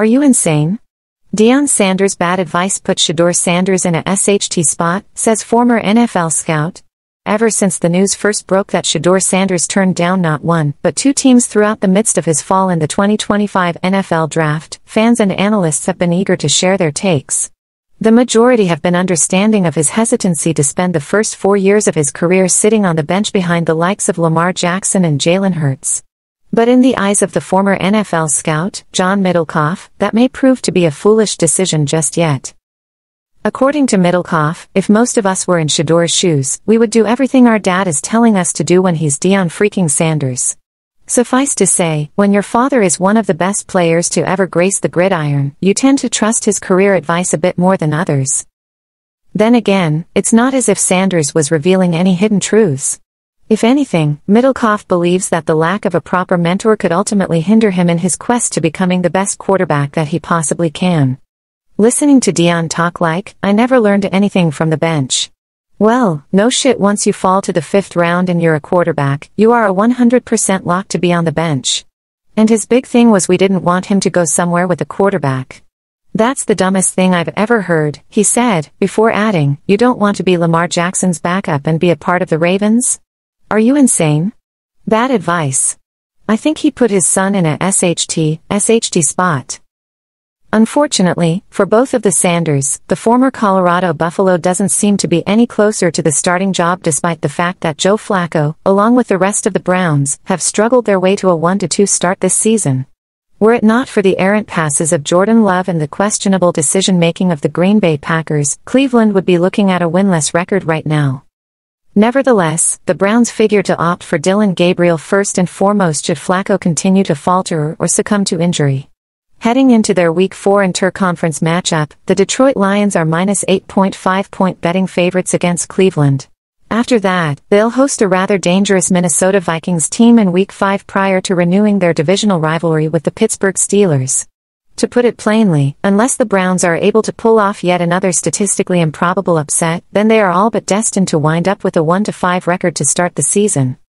Are you insane? Deion Sanders' bad advice put Shedeur Sanders in a SHT spot, says former NFL scout. Ever since the news first broke that Shedeur Sanders turned down not one, but two teams throughout the midst of his fall in the 2025 NFL Draft, fans and analysts have been eager to share their takes. The majority have been understanding of his hesitancy to spend the first 4 years of his career sitting on the bench behind the likes of Lamar Jackson and Jalen Hurts. But in the eyes of the former NFL scout, John Middlecoff, that may prove to be a foolish decision just yet. According to Middlecoff, if most of us were in Shedeur's shoes, we would do everything our dad is telling us to do when he's Deion freaking Sanders. Suffice to say, when your father is one of the best players to ever grace the gridiron, you tend to trust his career advice a bit more than others. Then again, it's not as if Sanders was revealing any hidden truths. If anything, Middlecoff believes that the lack of a proper mentor could ultimately hinder him in his quest to becoming the best quarterback that he possibly can. Listening to Deion talk like, "I never learned anything from the bench." Well, no shit, once you fall to the 5th round and you're a quarterback, you are a 100% lock to be on the bench. And his big thing was we didn't want him to go somewhere with a quarterback. "That's the dumbest thing I've ever heard," he said, before adding, "You don't want to be Lamar Jackson's backup and be a part of the Ravens? Are you insane? Bad advice." I think he put his son in a SHT spot. Unfortunately, for both of the Sanders, the former Colorado Buffalo doesn't seem to be any closer to the starting job despite the fact that Joe Flacco, along with the rest of the Browns, have struggled their way to a 1-2 start this season. Were it not for the errant passes of Jordan Love and the questionable decision-making of the Green Bay Packers, Cleveland would be looking at a winless record right now. Nevertheless, the Browns figure to opt for Dillon Gabriel first and foremost should Flacco continue to falter or succumb to injury. Heading into their Week 4 inter-conference matchup, the Detroit Lions are minus 8.5-point betting favorites against Cleveland. After that, they'll host a rather dangerous Minnesota Vikings team in Week 5 prior to renewing their divisional rivalry with the Pittsburgh Steelers. To put it plainly, unless the Browns are able to pull off yet another statistically improbable upset, then they are all but destined to wind up with a 1-5 record to start the season.